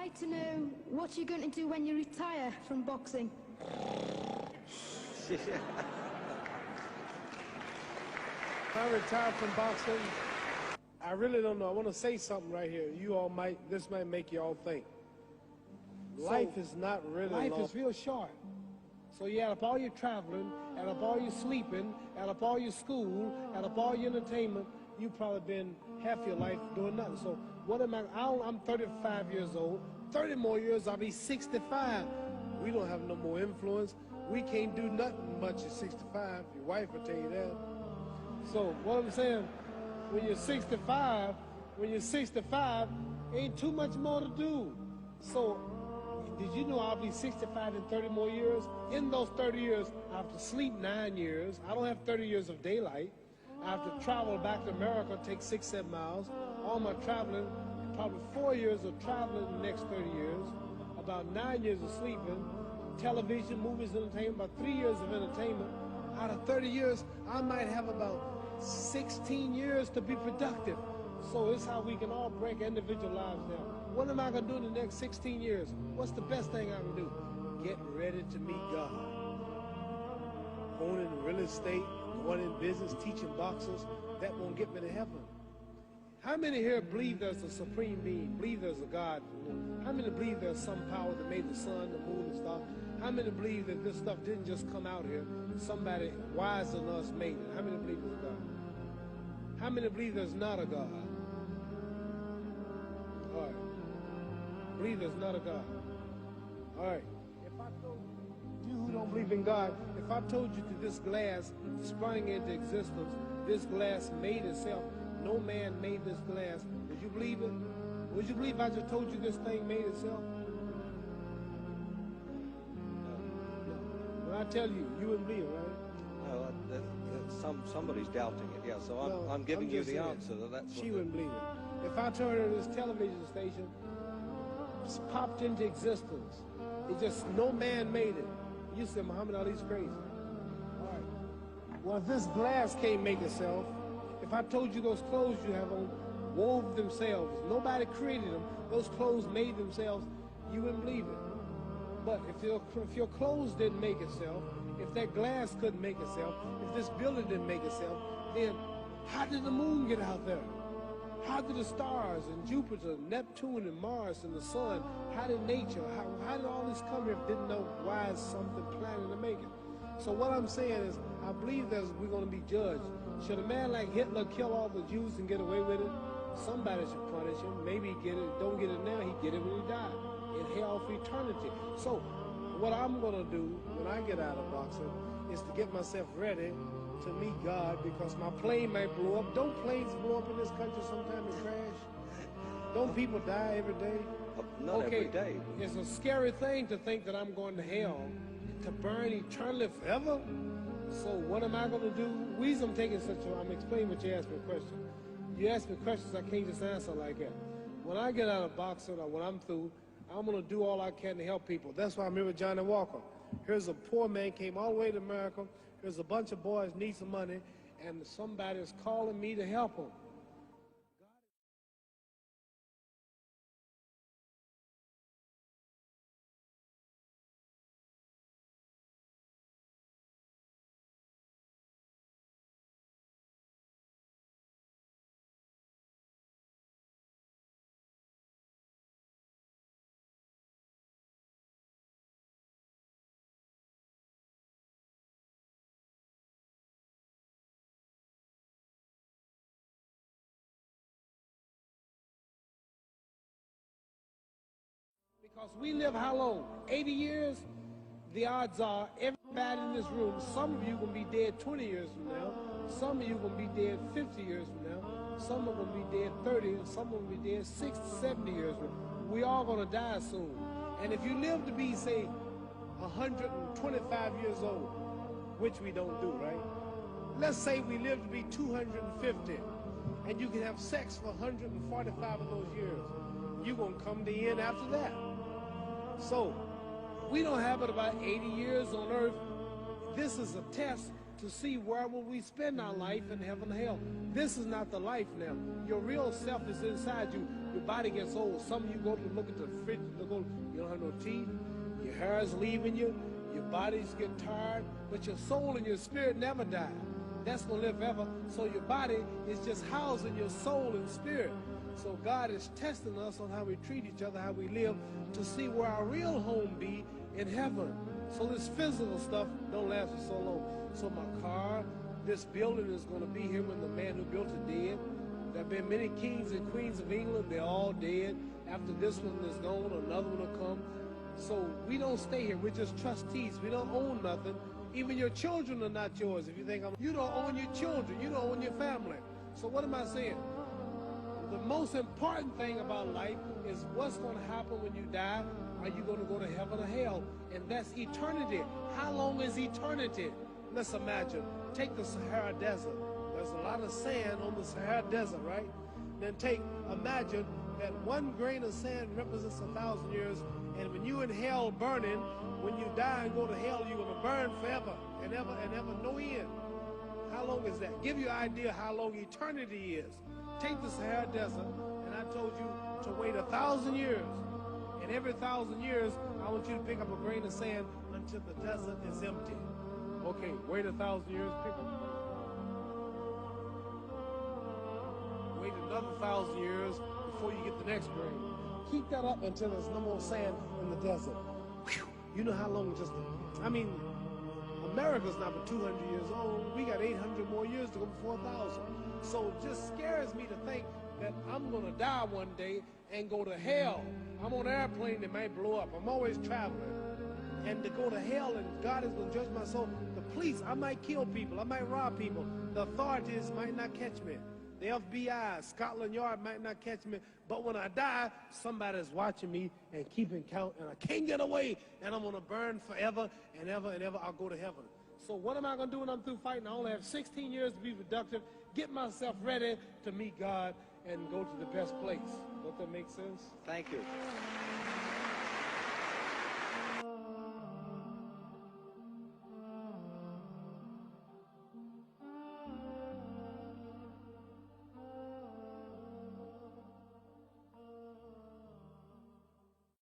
like to know what you're going to do when you retire from boxing. If I retire from boxing, I really don't know. I want to say something right here. You all this might make you all think. Life is not really long. Life is real short. So you add up all your traveling, add up all your sleeping, add up all your school, add up all your entertainment, you've probably been half your life doing nothing. So what am I'm 35 years old. 30 more years, I'll be 65. We don't have no more influence. We can't do nothing much at 65. Your wife will tell you that. So what I'm saying, when you're 65, ain't too much more to do. So did you know I'll be 65 in 30 more years? In those 30 years, I have to sleep 9 years. I don't have 30 years of daylight. I have to travel back to America, take 6-7 miles. All my traveling, probably 4 years of traveling in the next 30 years, about 9 years of sleeping, television, movies, entertainment, about 3 years of entertainment. Out of 30 years, I might have about 16 years to be productive. So it's how we can all break individual lives down. What am I going to do in the next 16 years? What's the best thing I can do? Get ready to meet God. Owning real estate, going in business, teaching boxers, that won't get me to heaven. How many here believe there's a supreme being, believe there's a God? How many believe there's some power that made the sun, the moon, and stuff? How many believe that this stuff didn't just come out here? Somebody wiser than us made it. How many believe there's a God? How many believe there's not a God? All right. Believe there's not a God. All right. If I told you who don't believe in God, if I told you that this glass sprang into existence, this glass made itself, no man made this glass, would you believe it? Would you believe I just told you this thing made itself? No. When I tell you, you wouldn't believe it, right? No, somebody's doubting it, yeah, so I'm giving you the answer. She wouldn't believe it. If I told her this television station popped into existence, it just, no man made it. You said Muhammad Ali's crazy. All right. Well, if this glass can't make itself, if I told you those clothes you have on wove themselves, nobody created them, those clothes made themselves, you wouldn't believe it. But if your clothes didn't make itself, if that glass couldn't make itself, if this building didn't make itself, then how did the moon get out there? How did the stars and Jupiter, Neptune and Mars and the sun, how did nature, how did all this come here if didn't know why is something planning to make it? So what I'm saying is, I believe we're going to be judged. Should a man like Hitler kill all the Jews and get away with it? Somebody should punish him. Maybe he get it, don't get it now, he get it when he died. In hell for eternity. So what I'm going to do when I get out of boxing is to get myself ready to meet God, because my plane might blow up. Don't planes blow up in this country sometime and crash? Don't people die every day? Not every day. It's a scary thing to think that I'm going to hell to burn eternally forever. So what am I going to do? The reason I'm taking I'm explaining what you asked me a question. You ask me questions I can't just answer like that. When I get out of boxing or when I'm through, I'm going to do all I can to help people. That's why I'm here with Johnny Walker. Here's a poor man, came all the way to America. There's a bunch of boys need some money, and somebody is calling me to help them. Because we live how long? 80 years? The odds are everybody in this room, some of you going to be dead 20 years from now, some of you going to be dead 50 years from now, some are going to be dead 30, and some are going to be dead 60, 70 years from now. We all going to die soon. And if you live to be, say, 125 years old, which we don't do, right? Let's say we live to be 250, and you can have sex for 145 of those years. You're going to come to the end after that. So, we don't have it about 80 years on earth. This is a test to see where will we spend our life in heaven and hell. This is not the life now. Your real self is inside you. your body gets old. Some of you go to look at the fridge, you don't have no teeth, your hair is leaving you, your bodies get tired, but your soul and your spirit never die. That's going to live forever. So your body is just housing your soul and spirit. So God is testing us on how we treat each other, how we live, to see where our real home be in heaven. So this physical stuff don't last for so long. So my car, this building is going to be here when the man who built it dead. There have been many kings and queens of England. They're all dead. After this one is gone, another one will come. So we don't stay here. We're just trustees. We don't own nothing. Even your children are not yours. If you think you don't own your children. You don't own your family. So what am I saying? The most important thing about life is what's going to happen when you die. Are you going to go to heaven or hell? And that's eternity. How long is eternity? Let's imagine. Take the Sahara Desert. There's a lot of sand on the Sahara Desert, right? Then imagine that one grain of sand represents 1,000 years, and when you in hell burning, when you die and go to hell, you're going to burn forever and ever, no end. How long is that? Give you an idea how long eternity is. Take the Sahara Desert, and I told you to wait 1,000 years. And every 1,000 years, I want you to pick up a grain of sand until the desert is empty. Okay, wait 1,000 years, pick up. Wait another 1,000 years before you get the next grain. Keep that up until there's no more sand in the desert. Whew. You know how long America's not but 200 years old. We got 800 more years to go before 1,000. So it just scares me to think that I'm going to die one day and go to hell. I'm on an airplane that might blow up. I'm always traveling. And to go to hell and God is going to judge my soul. The police, I might kill people. I might rob people. The authorities might not catch me. The FBI, Scotland Yard might not catch me. But when I die, somebody's watching me and keeping count. And I can't get away. And I'm going to burn forever and ever and ever. I'll go to heaven. So what am I going to do when I'm through fighting? I only have 16 years to be productive. Get myself ready to meet God and go to the best place. Does that make sense? Thank you.